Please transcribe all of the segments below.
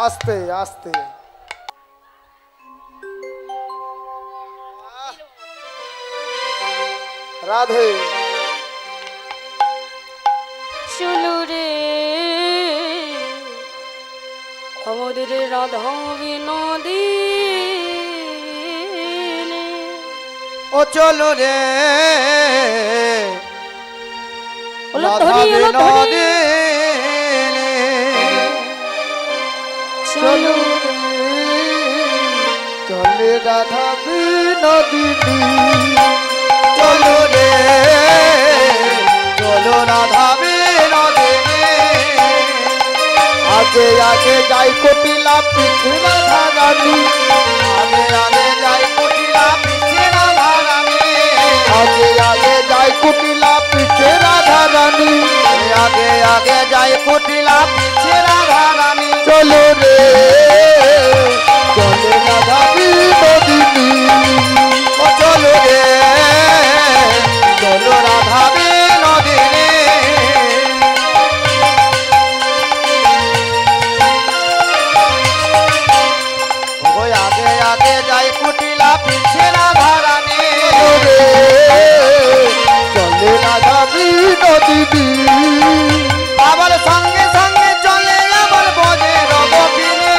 আস্তে আস্তে রাধে চলো রে আমাদের রাধা বিনোদী ও চলো রে রাধা বিনোদিনী চলো চলে রাধা বিনোদিনী চলো রে চলো রাধা বিনোদিনী আগে আগে যাই কপিলা পিছে রাধা রানী আগে আগে যাই কুটিলা পিছে রাধা রানী আগে আগে যাই কপিলা পিছে রাধা রানী আগে আগে যাই কুটিলা পিছে রাধা রানী চলো রে চলে রাধা বিনোদিনী ও চলো রে চলো রাধা বিনোদিনী ওই আগে আগে যাই কুটিলা পিছে রাধা রানী চলে রাধা বিনোদিনী আবার সঙ্গে সঙ্গে চলে আবার বজে রবকিনে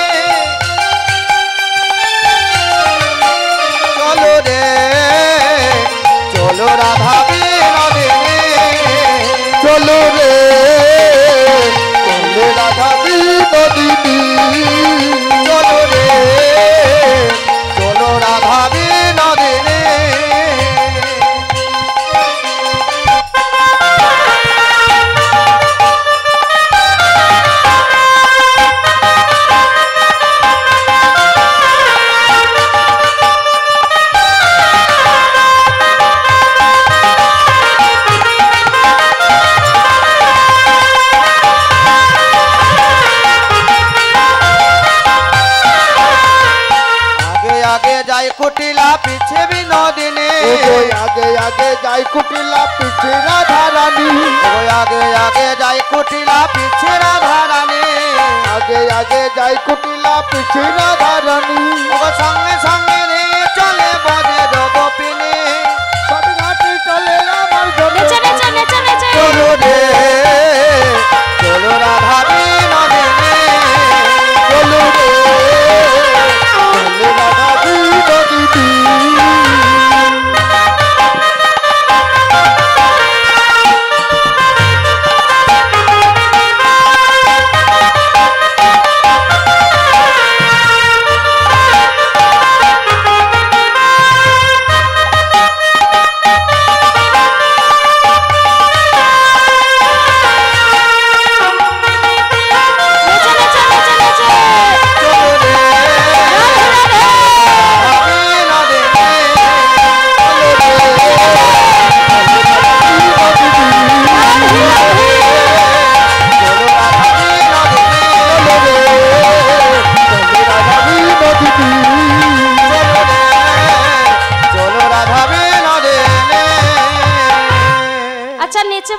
চলো রে চলো রাধা বিনোদিনী চলো রে চলে রাধা বিনোদিনী চলো রে চলো রাধা বিনোদিনী आगे जाए कुटिला पीछे विनोदिनी आगे आगे जाई कुटिला पीछे राधा रानी आगे आगे जाए कुटिला पीछे राधा रानी आगे आगे जाई कुटिला पीछे राधा रानी संगे संगे रे चले बजे गोपिनी सब घाटी चले আমার জন্য নেচে নেচে নেচে নেচে चलो रे चलो राधा विनोदिनी চলো রে চলে রাধা বিনোদিনী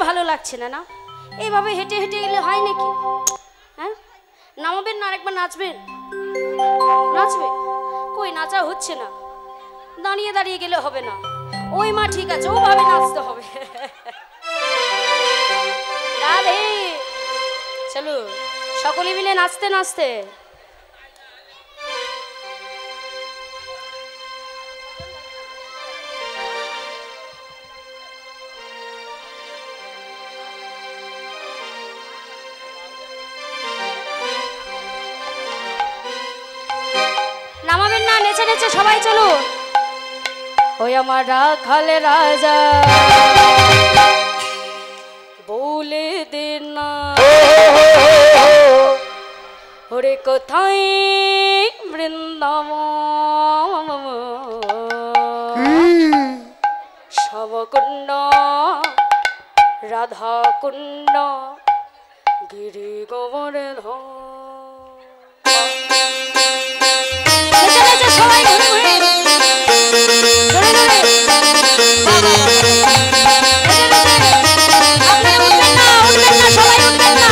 ভালো লাগছে না না এইভাবে হেঁটে হেঁটে গেলে হয় নাকি হ্যাঁ নামাবেন না আরেকবার নাচবেন নাচবে কই নাচা হচ্ছে না দাঁড়িয়ে দাঁড়িয়ে গেলে হবে না ওই মা ঠিক আছে ওভাবে নাচতে হবে রাধে চলো সকলে মিলে নাচতে নাচতে নামাবেন না নেচে নেচে সবাই চলো ওই আমার রাখাল রাজা বলে দে না ওরে কোথায় বৃন্দাবন শবকুণ্ড রাধা কুণ্ড গিরি গোবর্ধন সবাই ঘুরে ঘুরে ধরে ধরে আপনি উঠবেন না সবাই উঠবেন না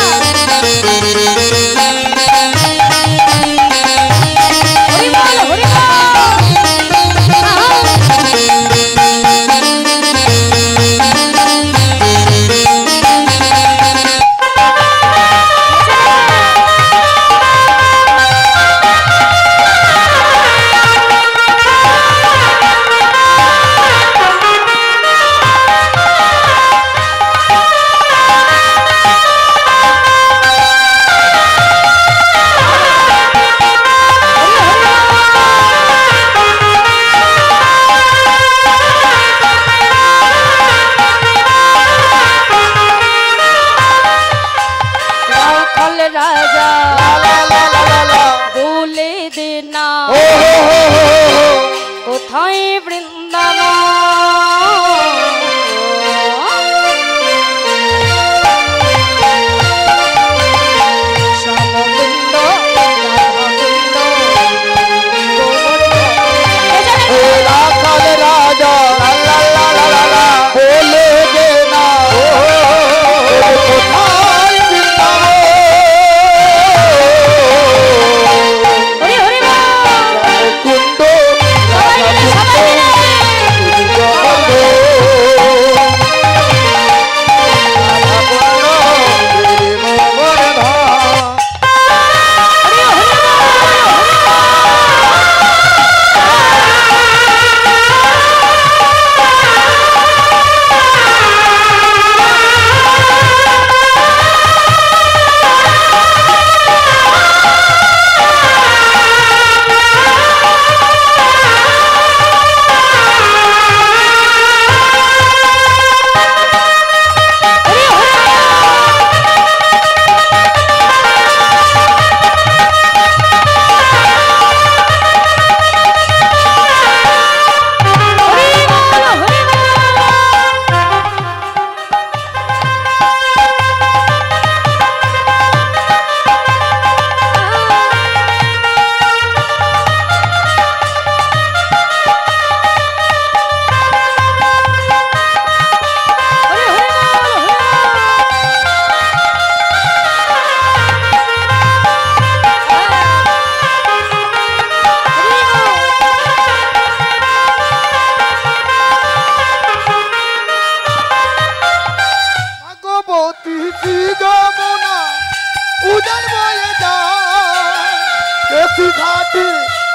ঘাটি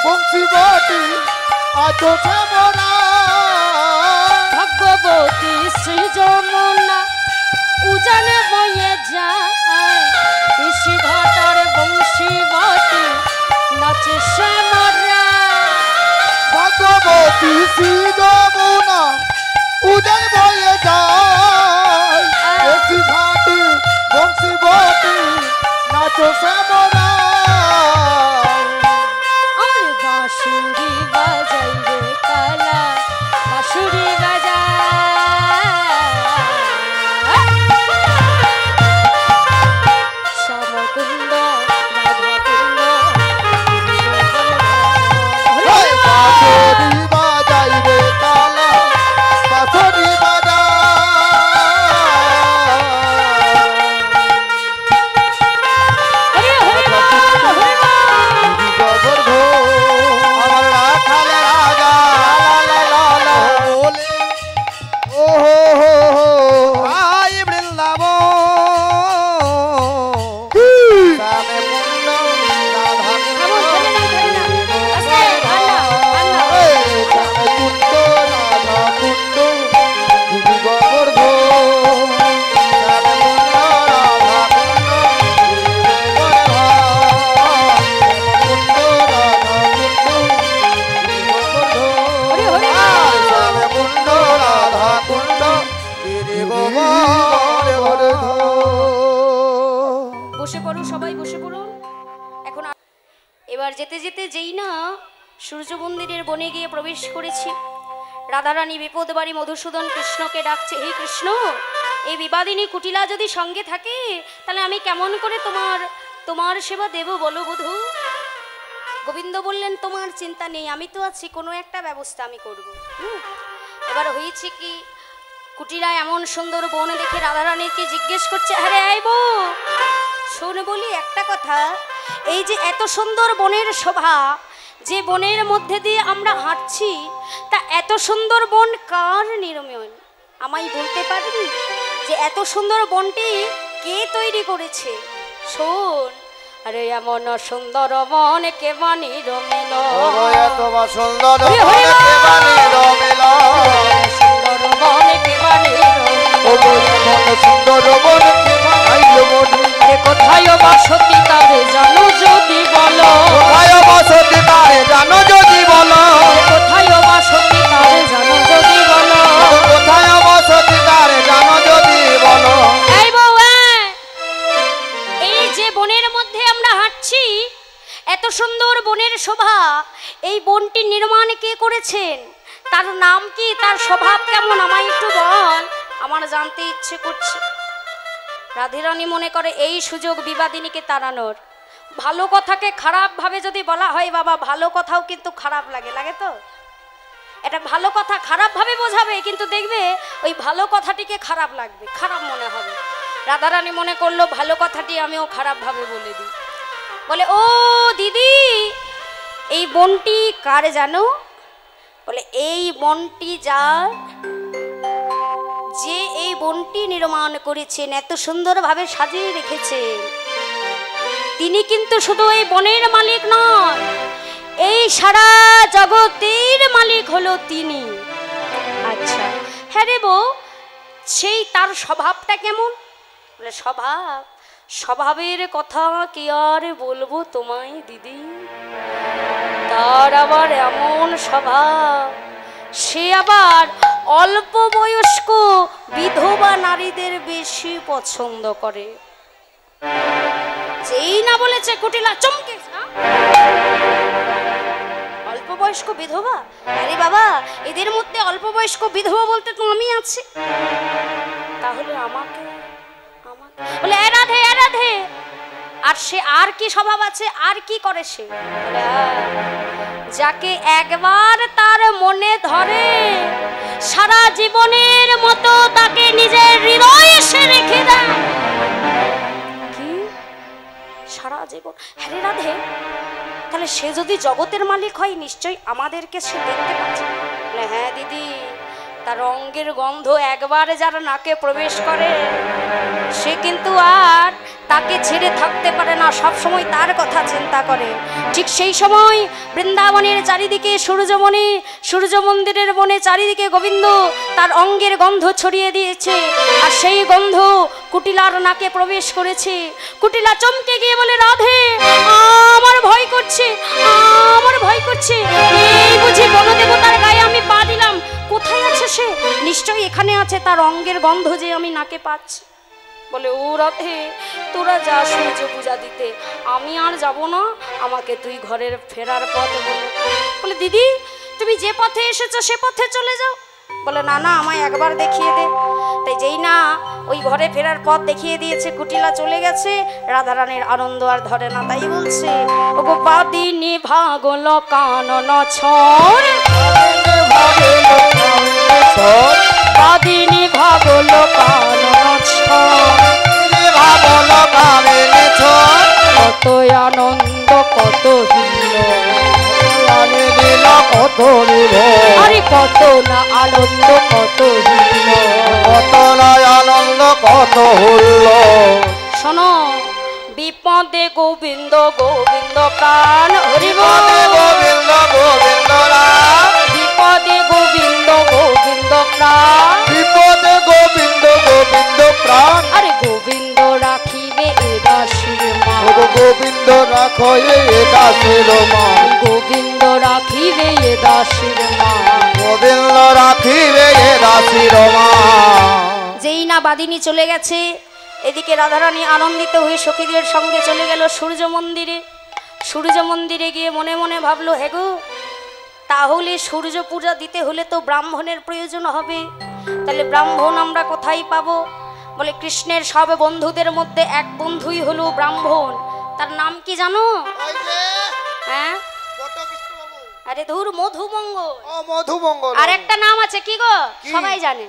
বংশী বাটি আছো শ্যামরা ভগবতী শ্রী যমুনা উজানে বয়ে যায় ঋষি ঘাটার বংশী বাটি নাচে শ্যামরা ভগবতী শ্রী যমুনা উজান বয়ে যায় ঋষি ঘাটি বংশী বাটি নাচো শ্যামরা বাঁশুরি বাজাই রে কালা বাঁশুরি বাজায় শ্যামকুণ্ড রাধাকুণ্ড বাঁশুরি বাজাই রে কালা বাঁশুরি বাজায় বসে পড়ো সবাই বসে পড়ুন। এখন এবার যেতে যেতে যেই না সূর্য মন্দিরের বনে গিয়ে প্রবেশ করেছি, রাধারানী বিপদ বাড়ি মধুসূদন কৃষ্ণকে ডাকছে, হে কৃষ্ণ, এই বিবাদিনী কুটিলা যদি সঙ্গে থাকে তাহলে আমি কেমন করে তোমার সেবা দেব বলো বধূ। গোবিন্দ বললেন তোমার চিন্তা নেই, আমি তো আছি, কোনো একটা ব্যবস্থা আমি করব। এবার হয়েছে কি, কুটিরা এমন সুন্দর বন দেখে রাধারানীকে জিজ্ঞেস করছে, আরে আইবো শোন বলি একটা কথা, এই যে এত সুন্দর বনের শোভা, যে বনের মধ্যে দিয়ে আমরা হাঁটছি, তা এত সুন্দর বন কার নির্মাণ আমায় বলতে পারবি? যে এত সুন্দর বনটি কে তৈরি করেছে? শোন, আরে এমন সুন্দর বন কে বানি রমেল, সুন্দর সুন্দর বন কে বানি সুন্দর বন কে বানাইল বধূ, কোথায় বাসতি তারে জানো যদি বলো, কোথায় বসতি তারে জানো যদি বলো, কোথায় বাসতি তারে জানো যদি বলো, কোথায় বসতি তারে জানো যদি বলো। এই বউ, এই যে বনের মধ্যে আমরা হাঁটছি, এত সুন্দর বনের শোভা, এই বনটি নির্মাণ কে করেছেন? তার নাম কি, তার স্বভাব কেমন আমায় একটু বল, আমার জানতে ইচ্ছে করছে। রাধারানী মনে করে এই সুযোগ বিবাদিনীকে তাড়ানোর। ভালো কথাকে খারাপভাবে যদি বলা হয় বাবা, ভালো কথাও কিন্তু খারাপ লাগে, লাগে তো। এটা ভালো কথা খারাপভাবে বোঝাবে, কিন্তু দেখবে ওই ভালো কথাটিকে খারাপ লাগবে, খারাপ মনে হবে। রাধারানী মনে করলো ভালো কথাটি আমিও খারাপভাবে বলে দিই। বলে ও দিদি, এই বনটি কার জানো? বলে এই বনটি যার, যে এই বনটি নির্মাণ করেছেন, এত সুন্দরভাবে সাজিয়ে রেখেছেন, তিনি কিন্তু শুধু এই বনের মালিক নয়, এই সারা জগতের মালিক হলো তিনি। আচ্ছা হ্যাঁ রে বউ, সেই তার স্বভাবটা কেমন? বলে স্বভাব, স্বভাবের কথা কি আর বলবো তোমায় দিদি, তার আবার এমন স্বভাব, সে আবার অল্প বয়স্ক বিধবা নারীদের বেশি পছন্দ করে। যেই না বলেছে কুটিলা চমকে, অল্প বয়স্ক বিধবা? আরে বাবা, এদের মধ্যে অল্প বয়স্ক বিধবা বলতে তো আমি আছি, তাহলে আমাকে বলে রাধে রাধে। আর সে আর কি স্বভাব আছে, আর কি করে সে? যাকে একবার তার মনে ধরে সারা জীবনের মতো তাকে নিজের হৃদয়ে সে রেখে দেয়। কি সারা জীবন? হ্যাঁ রাধে, তাহলে সে যদি জগতের মালিক হয় নিশ্চয়ই আমাদেরকে সে দেখতে পাচ্ছে। হ্যাঁ দিদি, তার অঙ্গের গন্ধ একবার যারা নাকে প্রবেশ করে সে কিন্তু আর তাকে ছেড়ে থাকতে পারে না, সব সময় তার কথা চিন্তা করে। ঠিক সেই সময় বৃন্দাবনের চারিদিকে সূর্যমণি, সূর্য মন্দিরের বনে চারিদিকে গোবিন্দ তার অঙ্গের গন্ধ ছড়িয়ে দিয়েছে, আর সেই গন্ধ কুটিলার নাকে প্রবেশ করেছে। কুটিলা চমকে গিয়ে বলে রাধে, আমার ভয় করছে, আমার ভয় করছে, এই বুঝি বনদেবতার গায়ে আমি পা দিলাম। কোথায় আছে সে? নিশ্চয়ই এখানে আছে, তার অঙ্গের গন্ধ যে আমি নাকে পাচ্ছি। বলে ও রাধে, তোরা যা সূর্য পূজা দিতে, আমি আর যাব না, আমাকে তুই ঘরের ফেরার পথ বলে। বলে দিদি, তুমি যে পথে এসেছো সে পথে চলে যাও। বলে না না, আমায় একবার দেখিয়ে দে। তাই যেই না ওই ঘরে ফেরার পথ দেখিয়ে দিয়েছে, কুটিলা চলে গেছে, রাধারানীর আনন্দ আর ধরে না, তাই বলছে ও গো বাদিনী ভাগল কানন ছড়, বাদিনী ভাগল কানন ছড়, কত আনন্দ কত আরে কত না আনন্দ কত কত না আনন্দ কত হল। শোনো, বিপদে গোবিন্দ গোবিন্দ প্রাণ, হরি বল গোবিন্দ গোবিন্দ রাম, বিপদে গোবিন্দ গোবিন্দ প্রাণ, বিপদে গোবিন্দ গোবিন্দ প্রাণ, আরে গোবিন্দ রাখিবে এ দাসীর মা, গোবিন্দ রাখো এ দাসের মা, গোবিন্দ রাখিবে এ দাসীর মা, গোবিন্দ রাখিবে এ দাসের মা। যেই না বাদিনী চলে গেছে, এদিকে রাধারানী আনন্দিত হয়ে সখীদের সঙ্গে চলে গেল সূর্য মন্দিরে। সূর্য মন্দিরে গিয়ে মনে মনে ভাবলো, হে গো, তাহলে সূর্য পূজা দিতে হলে তো ব্রাহ্মণের প্রয়োজন হবে, তাহলে ব্রাহ্মণ আমরা কোথায় পাবো? বলে কৃষ্ণের সব বন্ধুদের মধ্যে এক বন্ধুই হলো ব্রাহ্মণ, তার নাম কি জানো? হ্যাঁ, আরে ধুর, মধুমঙ্গল। ও মধুমঙ্গল। আর একটা নাম আছে কি গো, সবাই জানে,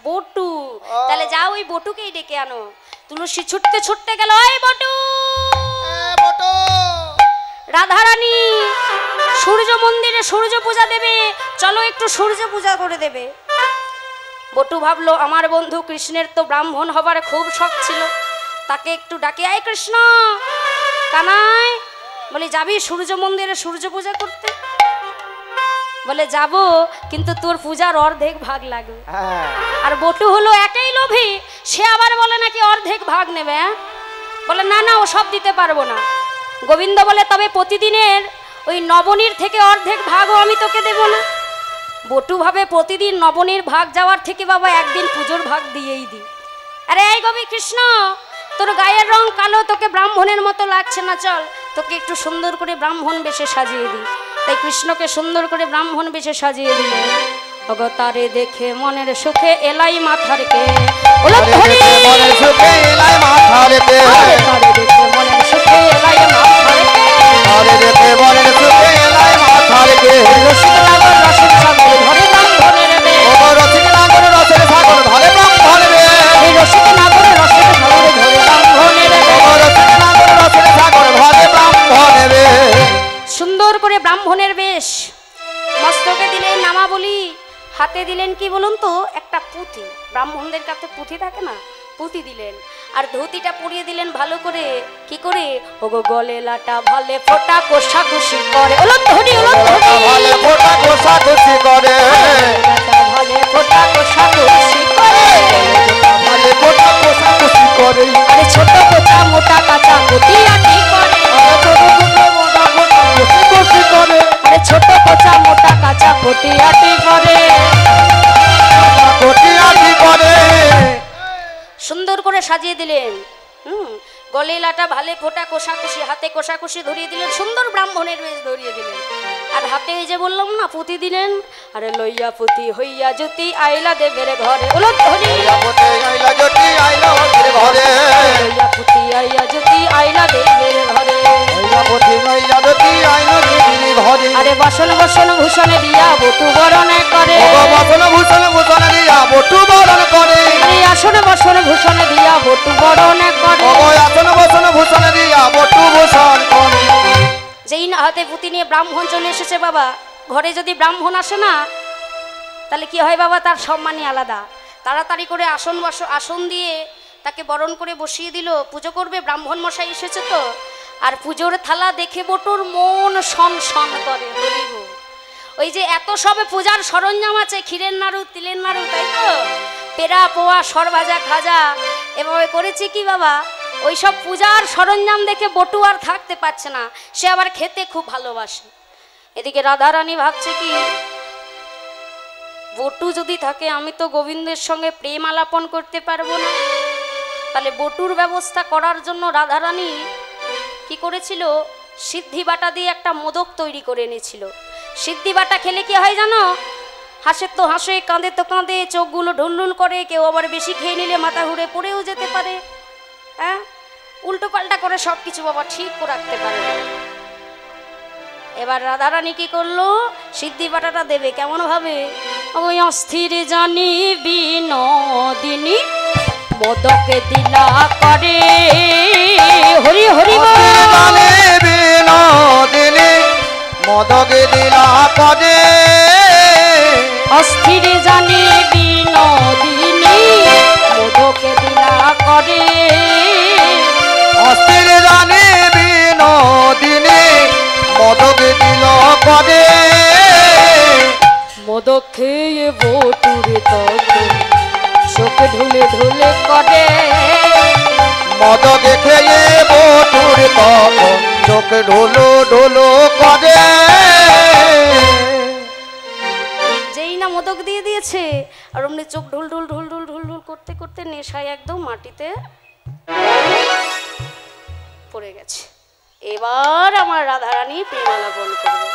বটু। তাহলে যাও ওই বটুকেই ডেকে আনো। তুলসী ছুটতে ছুটতে গেল, ওই বটু। রাধারানী সূর্য মন্দিরে সূর্য পূজা দেবে, চলো একটু সূর্য পূজা করে দেবে। বটু ভাবলো আমার বন্ধু কৃষ্ণের তো ব্রাহ্মণ হবার খুব শখ ছিল, তাকে একটু ডাকে, আয় কৃষ্ণ কানাই, বলে যাবি সূর্য মন্দিরে সূর্য পূজা করতে? বলে যাব, কিন্তু তোর পূজার অর্ধেক ভাগ লাগবে। আর বটু হলো একাই লোভী, সে আবার বলে নাকি অর্ধেক ভাগ নেবে। বলে না না, ও সব দিতে পারবো না। গোবিন্দ বলে তবে প্রতিদিনের ওই নবনীর থেকে অর্ধেক ভাগও আমি তোকে দেব না। বটু ভাবে প্রতিদিন নবনীর ভাগ যাওয়ার থেকে বাবা একদিন পুজোর ভাগ দিয়েই দিই। আরে এই গোবি কৃষ্ণ, তোর গায়ের রং কালো, তোকে ব্রাহ্মণের মতো লাগছে না, চল তোকে একটু সুন্দর করে ব্রাহ্মণ বেশে সাজিয়ে দিই। তাই কৃষ্ণকে সুন্দর করে ব্রাহ্মণ বেশে সাজিয়ে দিল। ওগো তারে দেখে মনের সুখে এলাই মাথার কে তারে দেখে মনের সুখে এলাই মাথার কে তারে দেখে মনের সুখে এলাই মাথার কে তারে দেখে মনের সুখে এলাই মাথার কে রসিক লাগর রসিক সাগর ধরে ব্রাহ্মণের বে ও রসিক নাগর রসের সাগর ধরে ব্রাহ্মণ রে এই রসিক নাগর রসিক সাগর ধরে ব্রাহ্মণের বে ও রসিক নাগর রসের সাগর ধরে ব্রাহ্মণ রে সুন্দর করে ব্রাহ্মণের বেশ মস্তকে দিলেন নামাবলী হাতে দিলেন কি বলুন তো একটা পুঁথি ব্রাহ্মণদের কাছে পুঁথি থাকে না পুঁথি দিলেন আর ধুতিটা পরিয়ে দিলেন ভালো করে কি করে ওগো গলে লাটা ভালে ফোটা কোষাকুষি করে ওলট ধরি ভালে ফোটা কোষাকুষি করে ভালে ফোটা কোষাকুষি করে ভালে ফোটা কোষাকুষি করে আরে ছোট কোটা মোটা কাঁচা কুটি আটি করে আরে ছোট কোচা মোটা কাঁচা কুটি আটি করে কোটিয়াটি করে সুন্দর করে সাজিয়ে দিলেন গলে লাটা ভালে ফোটা কোষাকুষি হাতে কোষাকুষি ধরিয়ে দিলেন সুন্দর ব্রাহ্মণের বেশ ধরিয়ে দিলেন আর হাতে এই যে বললাম না পুঁতি দিলেন আরে লইয়া পুঁতি হইয়া জ্যোতি আইলা দেবের ঘরে ওলট ধরি পতে আইলা জ্যোতি আইলা ওদের ঘরে লইয়া পুঁতি আইয়া জ্যোতি আইলা দেবের ঘরে আইলা পতে আইলা জ্যোতি আইলা দেবীর ঘরে আরে বাসন বাসন ভূষণে দিয়া বটু বরণে করে ও বাসন ভূষণ ভূষণ দিয়া বটু বরণ করে আরে আসন বাসন ভূষণে দিয়া বটু বরণে করে ও আসন বসন ভূষণ দিয়া বটু ভূষণ করে যেই না হাতে পুঁতি নিয়ে ব্রাহ্মণ চলে এসেছে বাবা ঘরে যদি ব্রাহ্মণ আসে না তাহলে কি হয় বাবা তার সম্মানই আলাদা তাড়াতাড়ি করে আসন দিয়ে তাকে বরণ করে বসিয়ে দিল পুজো করবে ব্রাহ্মণ মশাই এসেছে তো আর পুজোর থালা দেখে বটুর মন সন সন করে বলিব ওই যে এত সবে পূজার সরঞ্জাম আছে ক্ষীরের নাড়ু তিলের নাড়ু তাই তো পেরা পোয়া সরভাজা খাজা এভাবে করেছি কি বাবা ওই সব পূজার সরঞ্জাম দেখে বটু আর থাকতে পারছে না সে আবার খেতে খুব ভালোবাসে এদিকে রাধারানী ভাবছে কি বটু যদি থাকে আমি তো গোবিন্দের সঙ্গে প্রেম আলাপন করতে পারবো না তাহলে বটুর ব্যবস্থা করার জন্য রাধারানী কি করেছিল সিদ্ধি বাটা দিয়ে একটা মোদক তৈরি করে এনেছিল সিদ্ধি বাটা খেলে কি হয় জানো হাসে তো হাসে কাঁদে তো কাঁদে চোখগুলো ঢুলঢুল করে কেউ আবার বেশি খেয়ে নিলে মাথা ঘুরে পড়েও যেতে পারে হ্যাঁ উল্টো পাল্টা করে সব কিছু বাবা ঠিক করে রাখতে পারে এবার রাধারানী কি করলো সিদ্ধি বাটাটা দেবে কেমন ভাবে ওই অস্থির জানি বিনোদিনী মোদকে দিলা করে হরি হরি জানে বিনোদিনী মদকে দিলা করে অস্থির জানি বিনোদিনী মোদকে দিলা করে অস্থির জানে বিনোদিনী মদকে দিল করে মোদক খেয়ে বটুর তখন চোখ ঢুলে ঢুলে করে মদকে খেয়ে বটুর তখন চোখ ঢোলো ঢোলো করে যেই না মোদক দিয়ে দিয়েছে আর অমনি চোখ ঢুল ঢুল ঢুল ঢুল ঢুল ঢুল করতে করতে নেশায় একদম মাটিতে পড়ে গেছে এবার আমার রাধারানী প্রেমালাপন করবে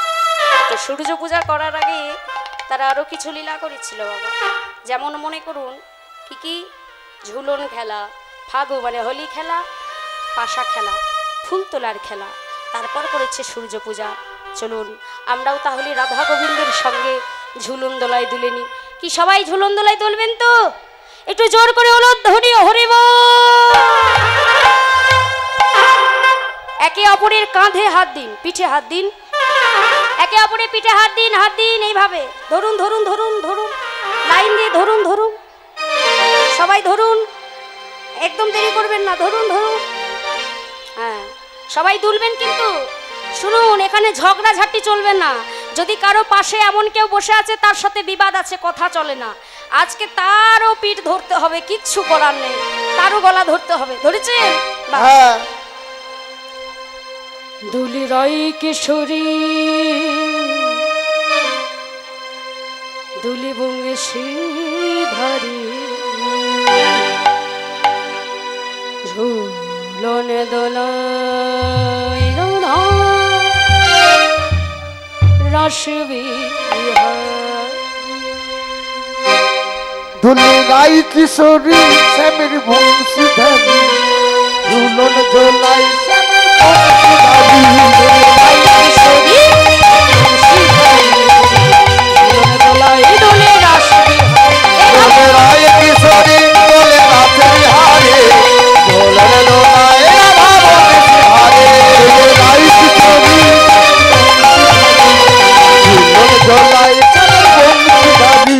তো সূর্য পূজা করার আগে তারা আরও কিছু লীলা করেছিল বাবা যেমন মনে করুন কি ঝুলন খেলা ফাগু মানে হোলি খেলা পাশা খেলা ফুল তোলার খেলা তারপর করেছে সূর্য পূজা চলুন আমরাও তাহলে রাধা গোবিন্দের সঙ্গে ঝুলন দোলায় দুলেনি কি সবাই ঝুলন দোলায় তুলবেন তো একটু জোর করে হলো ধরি হরিব একে অপরের কাঁধে হাত দিন পিঠে হাত দিন একে অপরের পিঠে হাত দিন এইভাবে ধরুন ধরুন ধরুন ধরুন লাইন দিয়ে ধরুন ধরুন সবাই ধরুন একদম দেরি করবেন না ধরুন ধরুন হ্যাঁ সবাই দুলবেন কিন্তু শুনুন এখানে ঝগড়াঝাটি চলবে না যদি কারো পাশে এমন কেউ বসে আছে তার সাথে বিবাদ আছে কথা চলে না আজকে তারও পিঠ ধরতে হবে কিচ্ছু করার নেই তারও গলা ধরতে হবে ধরেছেন হ্যাঁ দুলি রাই কিশোরী দুলি বঙ্গে শ্রীধারী ঝুলনে দোলাই রাস বিহার। ধুলি রাই কিশোরী শ্যামের বংশীধারী ঝুলন ঝোলাই শ্যামের বংশীধারী রাই কিশোরী দোলাই দোলে রাস দোলে রায় কিশোরী দোলে রাত্রি হারে দোলন দোলায় রাধা বংশী হারে রাই কিশোরী ঝুলন ঝোলাই শ্যামের বংশীধারী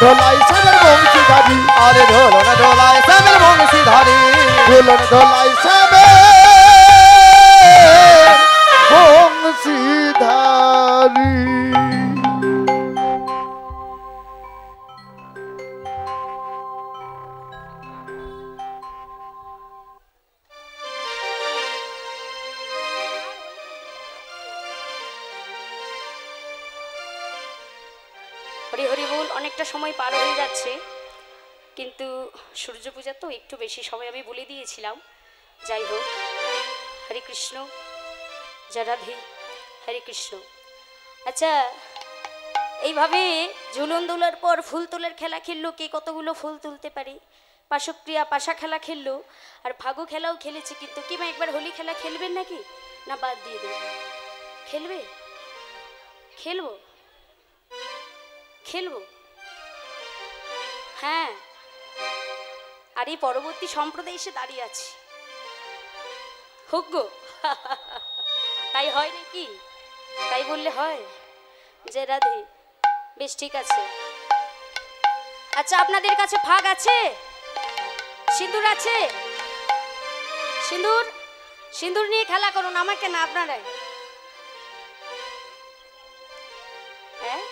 ধোলাই শ্যামের বংশীধারী আরে ঢোলন ঢোলায় শ্যামের বংশীধারী ঝুলন ধোলাই শ্যামের বংশীধারী হরি হরি বল। অনেকটা সময় পার হয়ে যাচ্ছে, কিন্তু সূর্য পূজা তো একটু বেশি সময় আমি বলে দিয়েছিলাম। যাই হোক, হরে কৃষ্ণ, জয় রাধে, হরে কৃষ্ণ। আচ্ছা, এইভাবে ঝুলন দোলার পর ফুল তোলার খেলা খেললো। কে কতগুলো ফুল তুলতে পারে? পাশক্রিয়া পাশা খেলা খেললো, আর ফাগু খেলাও খেলেছে। কিন্তু কি মা একবার হোলি খেলা খেলবেন নাকি? না বাদ দিয়ে দেব? খেলবে? খেলবো খেলবো হ্যাঁ। আর এই পরবর্তী সম্প্রদায় এসে দাঁড়িয়ে আছে, হোক গো। তাই হয় নাকি? তাই বললে হয়? যে রাধে, বেশ ঠিক আছে। আচ্ছা, আপনাদের কাছে ফাগ আছে? সিঁদুর আছে? সিঁদুর সিঁদুর নিয়ে খেলা করুন, আমাকে না, আপনারাই। হ্যাঁ,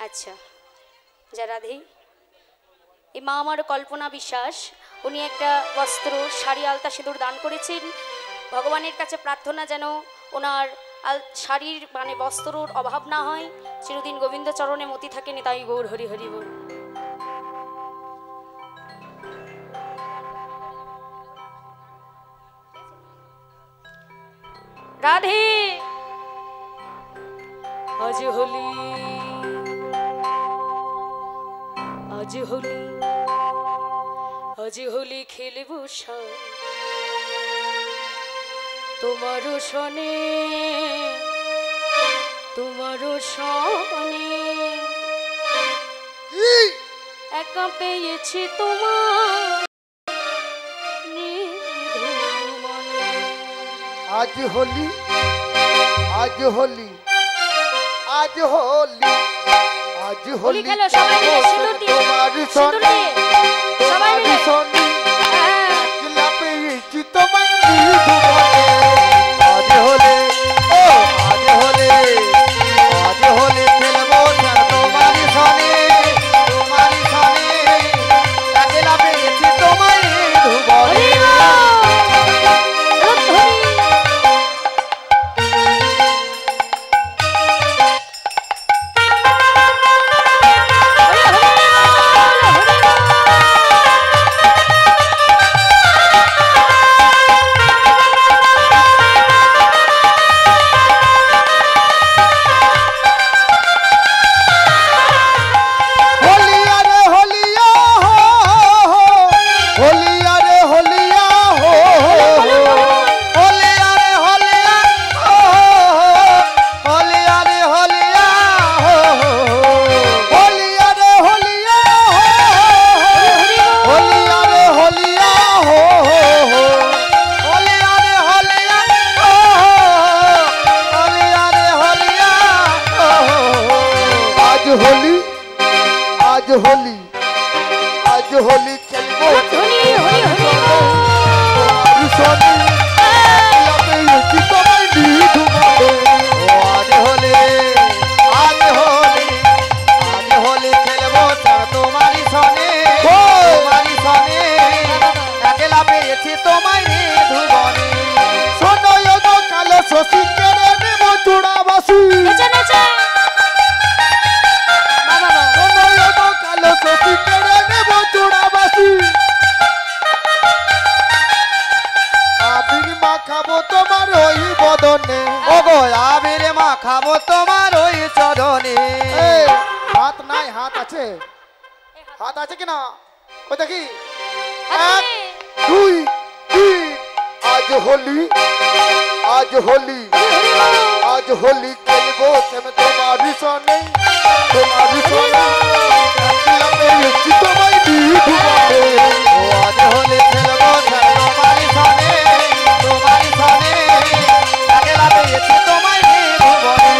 আচ্ছা। যা রাধে, এই মা আমার কল্পনা বিশ্বাস, উনি একটা বস্ত্র, শাড়ি, আলতা, সিঁদুর দান করেছেন। ভগবানের কাছে প্রার্থনা যেন ওনার শাড়ির মানে বস্ত্রর অভাব না হয়, চিরদিন গোবিন্দ চরণে মতি থাকেনি। তাই গৌর হরি হরি বল। রাধে, আজ হোলি, আজ হোলি, আজ হোলি খেলবো তোমারও সনে, তোমারও সনে। একা পেয়েছি তোমার आज होली आज होली आज होली आज হোলি होली খেলো সবাই মিলে সিঁদুর দিয়ে तुम्हारी সিঁদুর सोनी দিয়ে সবাই तुम्हारी মিলে सोनी হ্যাঁ अकेला पे ये चितमन दी धुमाके आज होली ओ आज होली खेलबो सर तुम्हारी सोनी अकेला पे ये चितमन धुमाके आज होली खेलबो होली होली होली तुम्हारी सोनी अकेला पे ये चितमन दी धुमाके आज होली खेलबो सर तुम्हारी सोनी अकेला पे ये चितमन धुमाके सोनो यो गो कालो सोसी केरे नेबो चूड़ा बासी নেচে নেচে বাবা বাবা सोनो यो गो कालो सोसी केरे नेबो चूड़ा बासी আবির মা খাবো তোমার ওই বদনে ওগো আবির মা খাবো তোমার ওই চরণে এই, হাত নাই হাত আছে হাত আছে কিনা কই দেখি এক দুই তিন आज होली आज होली आज होली खेलबो हम तुम्हारी सोनी अकेला पे ये चितमन दी धुमाके आज होली खेलबो सर तुम्हारी सोने अकेला पे ये चितमन धुमाके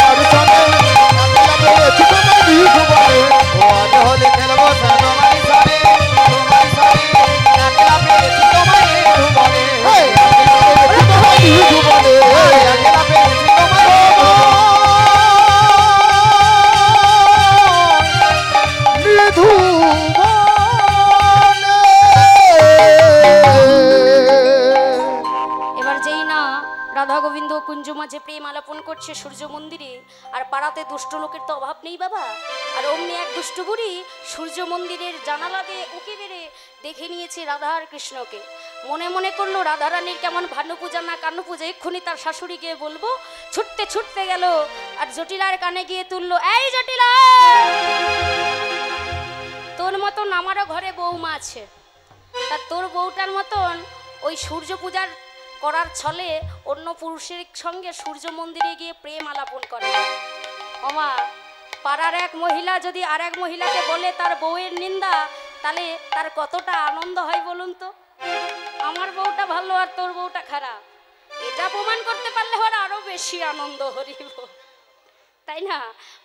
तुम्हारी सोनी अकेला पे ये चितमन दी धुमाके आज होली खेलबो सर तुम्हारी सोने अकेला पे ये चितमन धुमाके अकेला पे ये এবার যেই না রাধা গোবিন্দ কুঞ্জ মাঝে প্রেম আলাপন করছে সূর্য মন্দিরে আর পাড়াতে দুষ্ট লোকের তো অভাব নেই বাবা আর অমনি এক দুষ্ট বুড়ি সূর্য মন্দিরের জানালা দিয়ে উঁকি বেড়ে দেখে নিয়েছে রাধা আর কৃষ্ণকে মনে মনে করলো রাধারানীর কেমন ভানু পূজা না কানু পূজা এক্ষুনি তার শাশুড়ি গিয়ে বলবো ছুটতে ছুটতে গেল আর জটিলার কানে গিয়ে তুললো এই জটিলা তোর মতন আমারও ঘরে বৌমা আছে তা তোর বউটার মতন ওই সূর্য পূজার করার ছলে অন্য পুরুষের সঙ্গে সূর্য মন্দিরে গিয়ে প্রেম আলাপন করে ওমা পাড়ার এক মহিলা যদি আর এক মহিলাকে বলে তার বউয়ের নিন্দা তাহলে তার কতটা আনন্দ হয় বলুন তো আমার বউটা ভালো আর তোর বউটা খারাপ এটা প্রমাণ করতে পারলে ওর আরো বেশি আনন্দ হরিব তাই না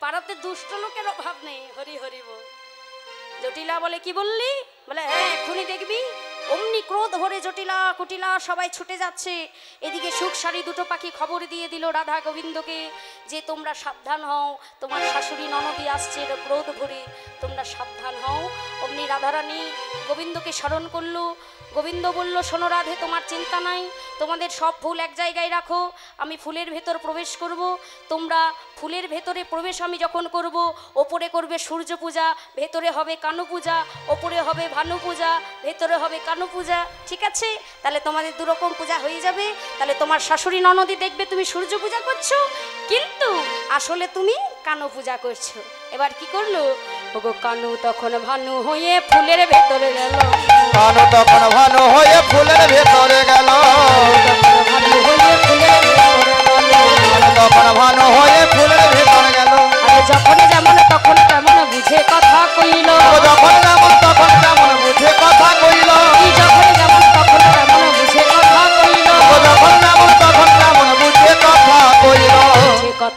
পাড়াতে দুষ্ট লোকের অভাব নেই হরি হরিব জটিলা বলে কি বললি বলে হ্যাঁ এক্ষুনি দেখবি অমনি ক্রোধ ভরে জটিলা কুটিলা সবাই ছুটে যাচ্ছে এদিকে সুখ সারি দুটো পাখি খবর দিয়ে দিল রাধা গোবিন্দকে যে তোমরা সাবধান হও তোমার শাশুড়ি ননদি আসছে ক্রোধ ভরে তোমরা সাবধান হও অমনি রাধারানী গোবিন্দকে স্মরণ করলো গোবিন্দ বলল শোনো রাধে তোমার চিন্তা নাই তোমাদের সব ফুল এক জায়গায় রাখো আমি ফুলের ভেতর প্রবেশ করব তোমরা ফুলের ভেতরে প্রবেশ আমি যখন করব ওপরে করবে সূর্য পূজা ভেতরে হবে কানু পূজা ওপরে হবে ভানু পূজা ভেতরে হবে কানু পূজা ঠিক আছে তাহলে তোমাদের দুরকম পূজা হয়ে যাবে তাহলে তোমার শাশুড়ি ননদি দেখবে তুমি সূর্য পূজা করছো কিন্তু আসলে তুমি কানু পূজা করছো এবার কি করলো ওগো কানু তখন ভানু হয়ে ফুলের ভেতরে গেল কানু তখন ভানু হয়ে ফুলের ভেতরে গেল ভানু হয়ে ফুলের ভেতরে গেল কানু তখন ভানু হয়ে ফুলের ভেতরে গেল আরে যখন যেমন তখন তেমন বুঝে কথা কইল যখন যেমন তখন তেমন বুঝে কথা কইল যখন যেমন তখন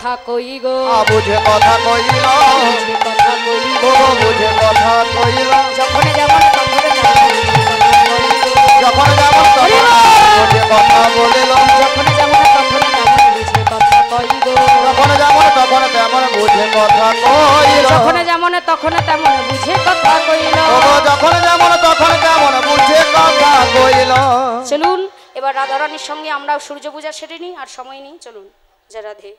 কথা কই গো বুঝে কথা কইল বুঝে কথা কই গো বুঝে কথা কইল যখন যেমন তখন তেমন যখন যেমন বুঝে কথা বলিল যখন যেমন তখন তেমন বুঝে কথা কই গো যখন যেমন তখন তেমন বুঝে কথা কইল যখন যেমন তখন তেমন বুঝে কথা কইল যখন যেমন তখন তেমন বুঝে কথা কইল। চলুন এবার রাধারানীর সঙ্গে আমরা সূর্য পূজা সেরে নিই আর সময় নিই চলুন জয় রাধে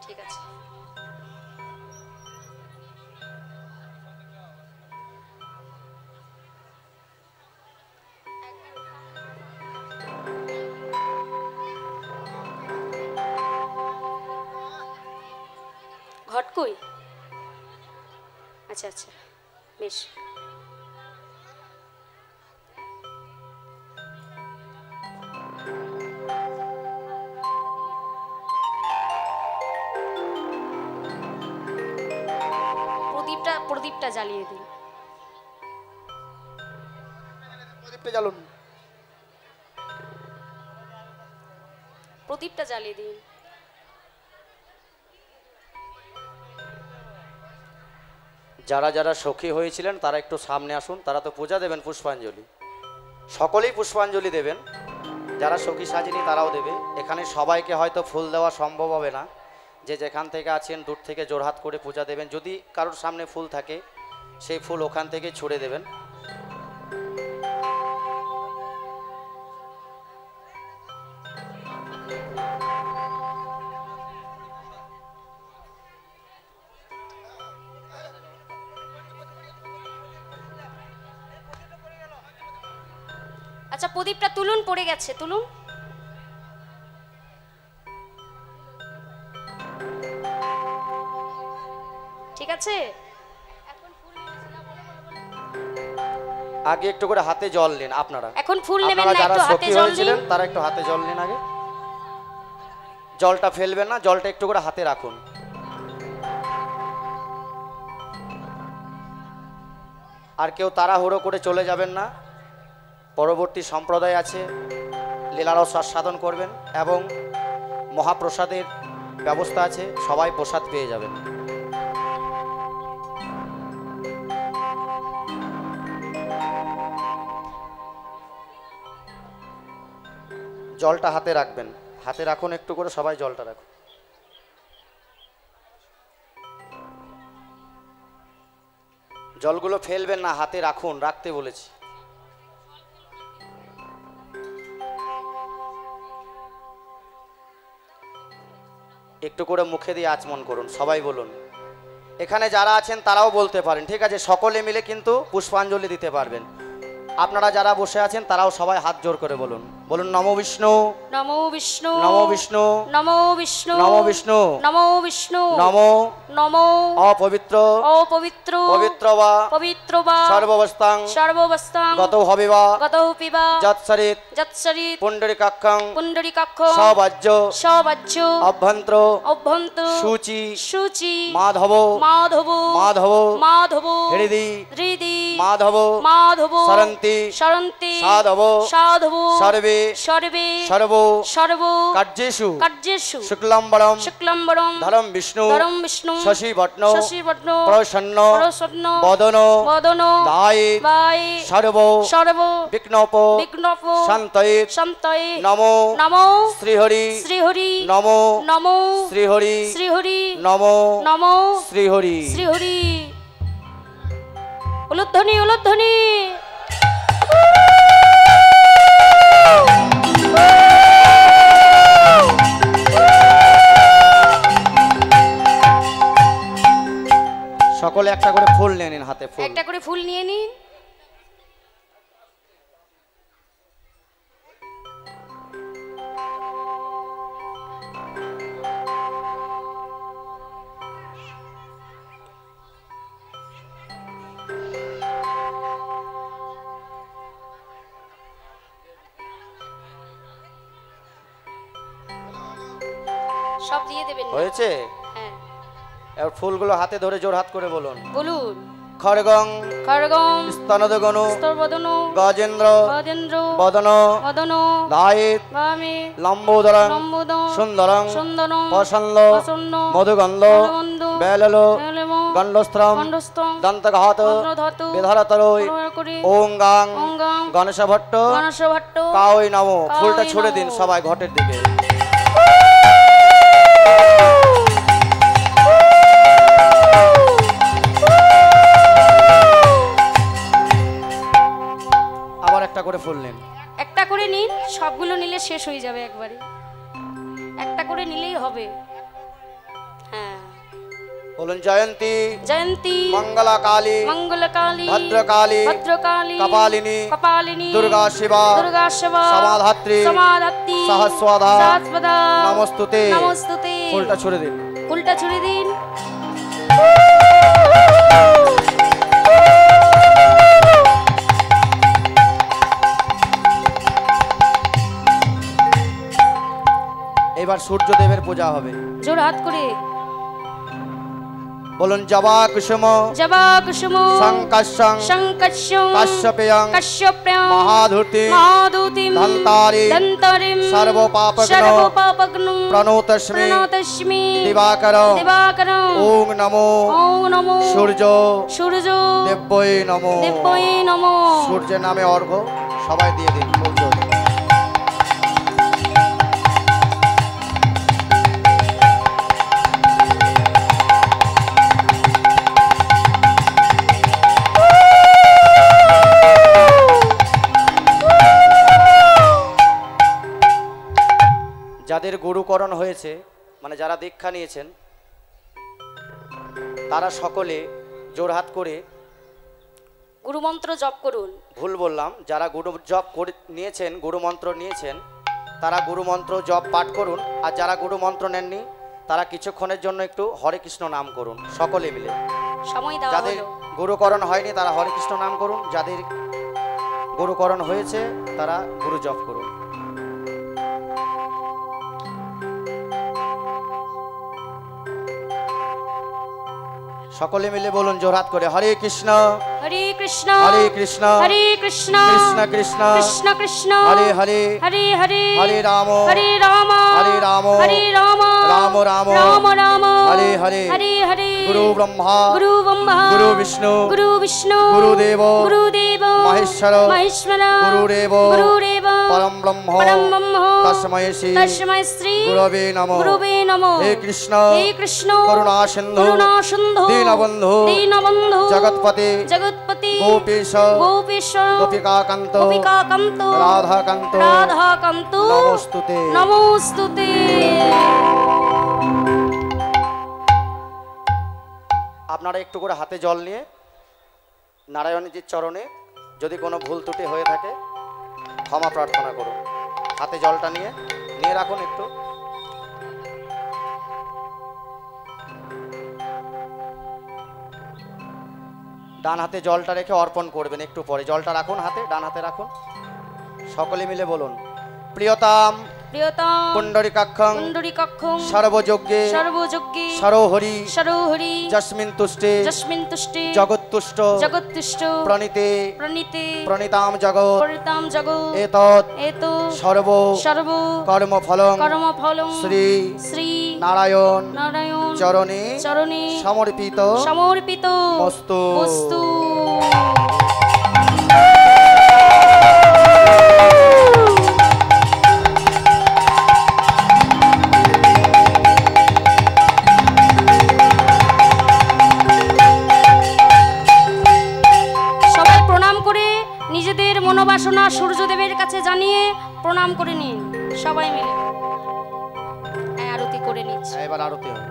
ঠিক আছে ঘট কই আচ্ছা আচ্ছা বেশ প্রদীপটা জ্বালিয়ে দিন প্রদীপটা জ্বালুন প্রদীপটা জ্বালিয়ে দিন যারা যারা সখী হয়েছিলেন তারা একটু সামনে আসুন, তারা তো পূজা দেবেন পুষ্পাঞ্জলি, সকলেই পুষ্পাঞ্জলি দেবেন। যারা সখী সাজিনি তারাও দেবে। এখানে সবাইকে হয়তো ফুল দেওয়া সম্ভব হবে না, যে যেখান থেকে আছেন দূর থেকে জোড়হাত করে পূজা দেবেন। যদি কারোর সামনে ফুল থাকে সেই ফুল ওখান থেকে ছুঁড়ে দেবেন। আচ্ছা প্রদীপটা তুলুন, পড়ে গেছে, তুলুন। ঠিক আছে, আগে একটু করে হাতে জল নিন আপনারা। এখন ফুল নেবেন না, যারা একটু হাতে সখী জল হয়েছিলেন দিন। তারা একটু হাতে জল নিন। আগে জলটা ফেলবেন না, জলটা একটু করে হাতে রাখুন। আর কেউ তাড়াহুড়ো করে চলে যাবেন না। পরবর্তী সম্প্রদায় আছে, লীলারস আস্বাদন করবেন এবং মহাপ্রসাদের ব্যবস্থা আছে, সবাই প্রসাদ পেয়ে যাবেন। জলটা হাতে রাখবেন, হাতে রাখুন একটু করে, সবাই জলটা রাখুন। জলগুলো ফেলবেন না, হাতে রাখুন, রাখতে বলেছি। একটু করে মুখে দিয়ে আচমন করুন, সবাই বলুন। এখানে যারা আছেন তারাও বলতে পারেন, ঠিক আছে? সকলে মিলে কিন্তু পুষ্পাঞ্জলি দিতে পারবেন। আপনারা যারা বসে আছেন তারাও সবাই হাত জোর করে বলুন, বলুন নমো বিষ্ণু, নমো বিষ্ণু, নমো বিষ্ণু, নমো বিষ্ণু, নমো বিষ্ণু, নমো বিষ্ণু, নমো নমো অপবিত্র অপবিত্র পবিত্র বা পবিত্র বা সর্ববস্তাং সর্ববস্তাং গত হবিবা গতৌপি বা যৎসরিত যৎসরিত পুণ্ডরিকাক্ষং পুণ্ডরিকাক্ষ সবাজ্য সবাজ্য অভ্যন্তর অভ্যন্ত সূচি সূচি মাধব মাধব মাধব মাধব হৃদি হৃদি মাধব মাধব সরন্তি সরন্তি সাধব সাধব সর্বে সর্বে সর্ব সর্ব কার্যেষু কার্যেষু শুক্লাম্বরম শুক্লাম্বরম ধরম বিষ্ণু ধরম বিষ্ণু শশীবর্ণ শশীবর্ণ প্রসন্ন প্রসন্ন বদন বদন দায় বাই সর্ব সর্ব বিঘ্নপ বিঘ্নপ শান্তয়ে সন্তয়ে নমো নমো শ্রীহরি শ্রীহরি নমো নমো শ্রীহরি শ্রীহরি নমো নমো শ্রীহরি। শ্রীহরি। উলুধ্বনি উলুধ্বনি। সকলে একটা করে ফুল নিয়ে নিন, হাতে ফুল। একটা করে ফুল নিয়ে নিন। সব দিয়ে দেবেন না। হয়েছে? হ্যাঁ এবার ফুলগুলো হাতে ধরে জোর হাত করে বলুন। বলুন। খড়গং খড়গং স্তনদগনু স্তবদনু গজেন্দ্র গজেন্দ্র বদন বদন দায়িত বামে লম্বোদরং লম্বোদর সুন্দরং সুন্দরং প্রসন্ন প্রসন্ন মধুগন্ধ মধুগন্ধ বেললো বেলম গণ্ডস্ত্রম খণ্ডস্থং দন্তঘাত ধাতু বিধরতরৈ করে ওং গাং অঙ্গাং গণেশ ভট্ট গণেশ ভট্ট কাওই নমো। ফুলটা কাওই ছুড়ে নমো। দিন সবাই ঘটের দিকে। আবার একটা করে ফুল নিন। একটা করে নিন, সবগুলো নিলে শেষ হয়ে যাবে একবারে। একটা করে নিলেই হবে। হ্যাঁ বলুন জয়ন্তী জয়ন্তী মঙ্গলা কালী মঙ্গলকালী ভদ্রকালী ভদ্রকালী কপালিনী কপালিনী দুর্গা শিবা দুর্গা শিবা সমাধাত্রী সমাধাত্রী সহস্রধা সহস্রধা নমস্তুতে। নমস্তুতে। ফুলটা ছুড়ে দিন। ফুলটা ছুড়ে দিন। এবার সূর্যদেবের পূজা হবে। জোর হাত করে বলুন জবা কুসুম জবা কুসুম সংকর্ষং শঙ্কর্ষং কাশ্যপেয়ং কাশ্যপ্যং মহাধূতি মহাদূতিম ধন্তারি দন্তরিম সর্বপাপগ্নো সর্বপাপগ্নো প্রণতস্মি প্রণতস্মি দিবাকরং দিবাকরং ওং নমো ওম নমো সূর্য সূর্য দেব্যই নমো। দেব্যই নমো। সূর্যের নামে অর্ঘ্য সবাই দিয়ে দিন। সূর্য যাদের গুরুকরণ হয়েছে মানে যারা দীক্ষা নিয়েছেন তারা সকলে জোরহাত করে গুরুমন্ত্র জপ করুন। ভুল বললাম, যারা গুরু জপ করে নিয়েছেন গুরুমন্ত্র নিয়েছেন তারা গুরুমন্ত্র জপ পাঠ করুন। আর যারা গুরুমন্ত্র নেননি তারা কিছুক্ষণের জন্য একটু হরে কৃষ্ণ নাম করুন সকলে মিলে। সময় দেওয়া যাদের হলো। গুরুকরণ হয়নি তারা হরে কৃষ্ণ নাম করুন, যাদের গুরুকরণ হয়েছে তারা গুরু জপ করুন। সকলে মিলে বলুন জোরহাত করে হরে কৃষ্ণ হরে কৃষ্ণ হরে কৃষ্ণ হরে কৃষ্ণ কৃষ্ণ কৃষ্ণ কৃষ্ণ কৃষ্ণ হরে হরে হরে হরে হরে রাম হরে রাম হরে রাম হরে রাম রাম রাম রাম রাম হরে হরে হরে হরে গুরু ব্রহ্মা গুরু ব্রহ্মা গুরু বিষ্ণু গুরু বিষ্ণু গুরুদেব গুরুদেব মহেশ্বর মহেশ্বর গুরুদেব গুরুদেব পরম ব্রহ্ম পরম ব্রহ্ম তস্मै শ্রী তস্मै শ্রী গুরবে নমঃ। গুরুবে নমঃ। হে কৃষ্ণ হে কৃষ্ণ করুণা সিন্ধু করুণা সিন্ধু দীনবন্ধু দীনবন্ধু জগৎপতে জগৎপতি গোপীশ গোপীশ গোপিকাকান্ত গোপিকাকান্ত রাধাকান্ত রাধাকান্ত নমস্তুতে। নমস্তুতে। আপনারা একটু করে হাতে জল নিয়ে নারায়ণজির চরণে যদি কোনো ভুল ত্রুটি হয়ে থাকে ক্ষমা প্রার্থনা করুন। হাতে জলটা নিয়ে নিয়ে রাখুন একটু। ডান হাতে জলটা রেখে অর্পণ করবেন একটু পরে। জলটা রাখুন হাতে, ডান হাতে রাখুন। সকলে মিলে বলুন প্রিয়তাম প্রিয়তম পুণ্ডরিকাক্ষং পুণ্ডরীকাক্ষং সর্বযজ্ঞে সর্বযজ্ঞে সরোহরি সরোহরি যস্মিন তুষ্টে যস্মিন তুষ্টে জগৎতুষ্ট জগৎতুষ্ট প্রণীতে প্রণীতে প্রণীতাম জগৎ পরিতাম জগৎ এতৎ এতো সর্ব সর্ব কর্মফলং কর্মফলং শ্রী শ্রী নারায়ণ নারায়ণ চরণে চরণে সমর্পিত সমর্পিত বস্তু। বস্তু। সবাই প্রণাম করে নিজেদের মনোবাসনা সূর্যদেবের কাছে জানিয়ে প্রণাম করে নিন সবাই মিলে। হ্যাঁ, আরতি করে নিচ্ছি। এবার আরতি হবে।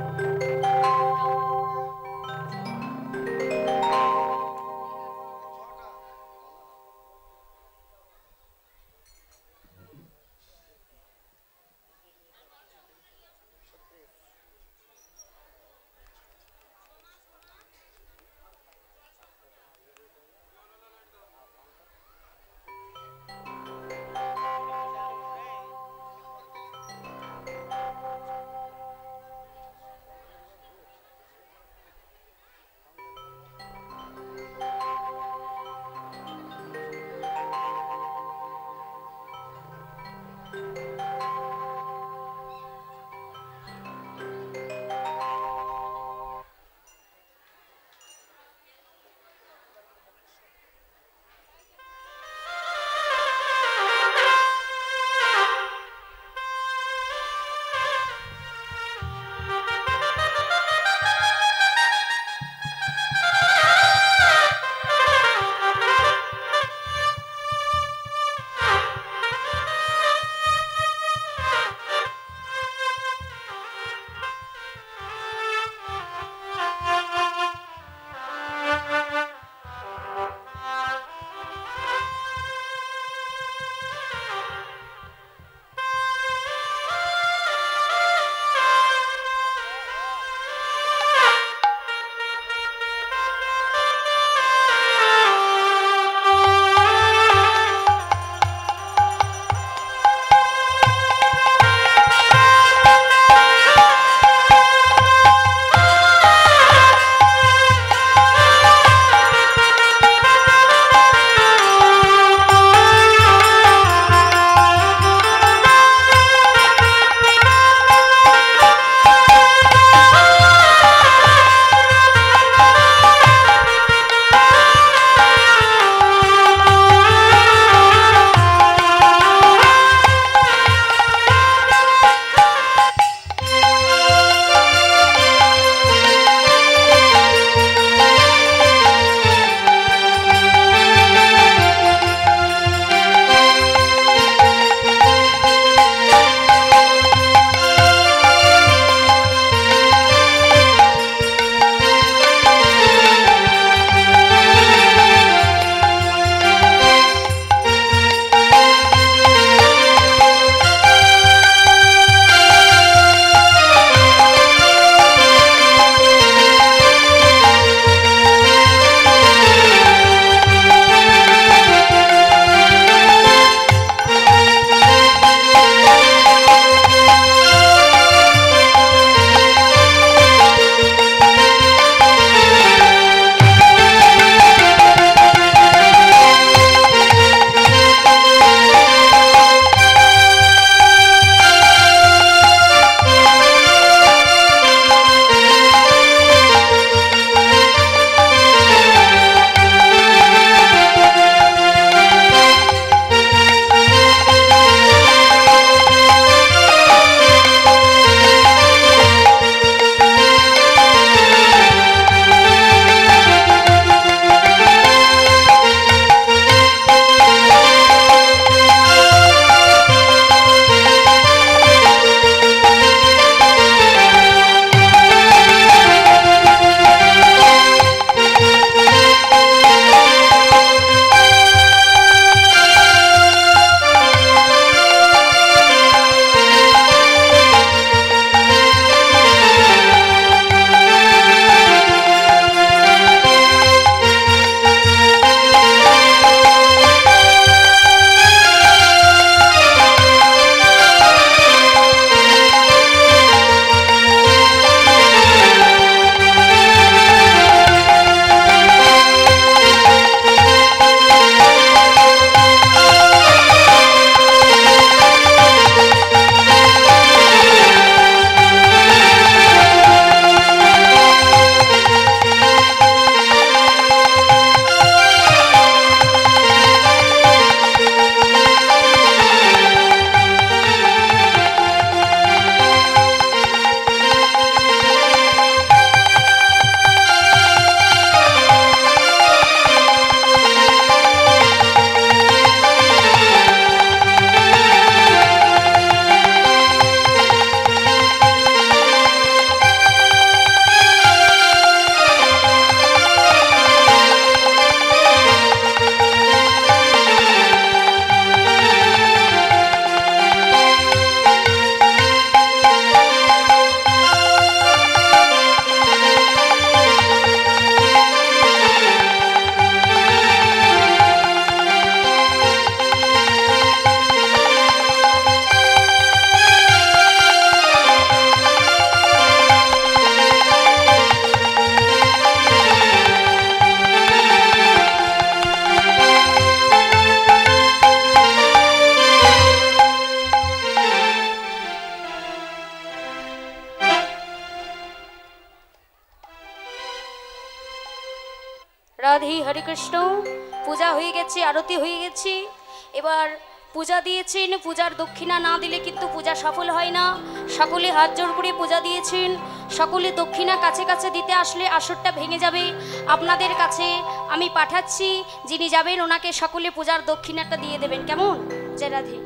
রাধে হরে কৃষ্ণ। পূজা হয়ে গেছে, আরতি হয়ে গেছে। এবার পূজা দিয়েছেন, পূজার দক্ষিণা না দিলে কিন্তু পূজা সফল হয় না। সকলে হাত জোড় করে পূজা দিয়েছেন। সকলে দক্ষিণা কাছে কাছে দিতে আসলে আসরটা ভেঙে যাবে। আপনাদের কাছে আমি পাঠাচ্ছি, যিনি যাবেন ওনাকে সকলে পূজার দক্ষিণাটা দিয়ে দেবেন, কেমন? জয় রাধে।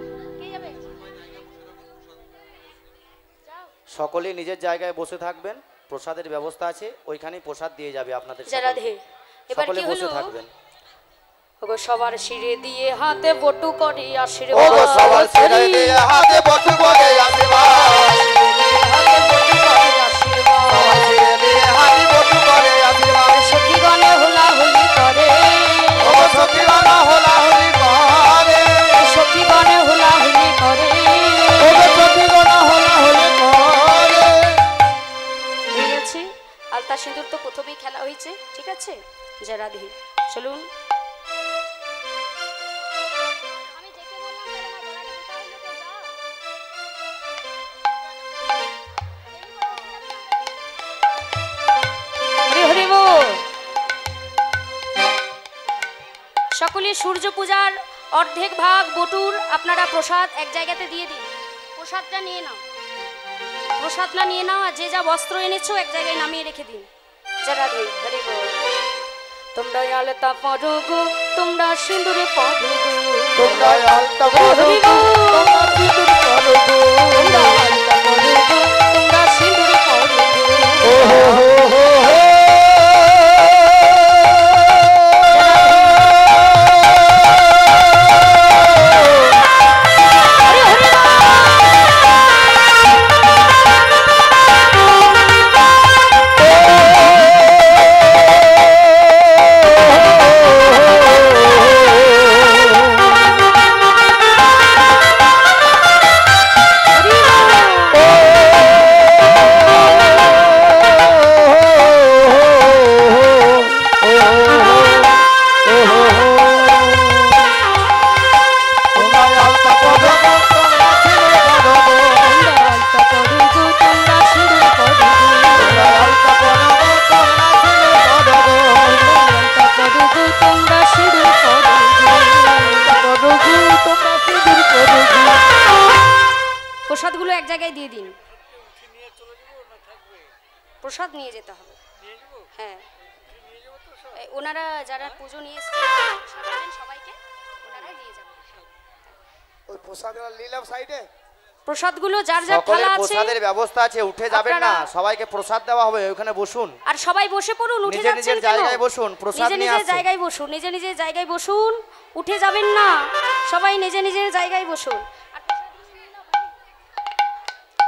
কে যাবে? সকলে নিজের জায়গায় বসে থাকবেন, প্রসাদের ব্যবস্থা আছে, ওইখানেই প্রসাদ দিয়ে যাবে আপনাদের। জয় রাধে। এবার সকলে কি বসে হলো? থাকবেন। ওগো সবার শিরে দিয়ে হাতে বটু করে ওগো আশীর্বাদ, সবার ছেড়ে দিয়ে হাতে বটু করে আশীর্বাদ, হাতে বটু করে আশীর্বাদ। সবার ছেড়ে দিয়ে হাতে বটু করে আশীর্বাদ। সখীগণে হুলাহুলি করে, ওগো সখীগণা হোলাহুলি করে, সখীগণে হুলাহুলি করে। ওগো সখীগণা হোলাহুলি করে। ঠিক আছে, আলতা সিঁদুর তো প্রথমেই খেলা হয়েছে, ঠিক আছে? জয় রাধে। চলুন। হরি হরি বল। সকলে সূর্য পূজার অর্ধেক ভাগ বটুর আপনারা প্রসাদ এক জায়গাতে দিয়ে দিন। প্রসাদটা নিয়ে নাও, প্রসাদটা নিয়ে নাও, আর যে যা বস্ত্র এনেছো এক জায়গায় নামিয়ে রেখে দিন। জয় রাধে হরি বল। তোমরা আলতা পরো গো, তোমরা সিঁদুরে পরো গো, তোমরা আলতা হরি পরো বল। তোমরা সিঁদুর পরো গো। তোমরা আলতা পরো গো, তোমরা সিঁদুরে পরো গো। ও হো হো হো হো। প্রসাদগুলো এক জায়গায় দিয়ে দিন। প্রসাদ নিয়ে যেতে হবে। হ্যাঁ, ওনারা যারা পুজো নিয়ে এসেছেন প্রসাদ দেবেন সবাইকে, ওনারা নিয়ে যাবেন। ওই প্রসাদটা নিলাম সাইডে। প্রসাদগুলো যার যার সকলের থালা আছে, প্রসাদের ব্যবস্থা আছে, উঠে যাবেন না, আপনারা- সবাইকে প্রসাদ দেওয়া হবে, ওখানে বসুন। আর সবাই বসে পড়ুন। উঠে নিজের যাচ্ছেন নিজের কেন? জায়গায় বসুন, প্রসাদ নিজে নিয়ে নিজের আসছে। জায়গায় বসুন, নিজে নিজের জায়গায় বসুন, উঠে যাবেন না, সবাই নিজে নিজের জায়গায় বসুন। আর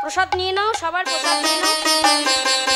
প্রসাদ নিয়ে নাও, সবার প্রসাদ নিয়ে নাও।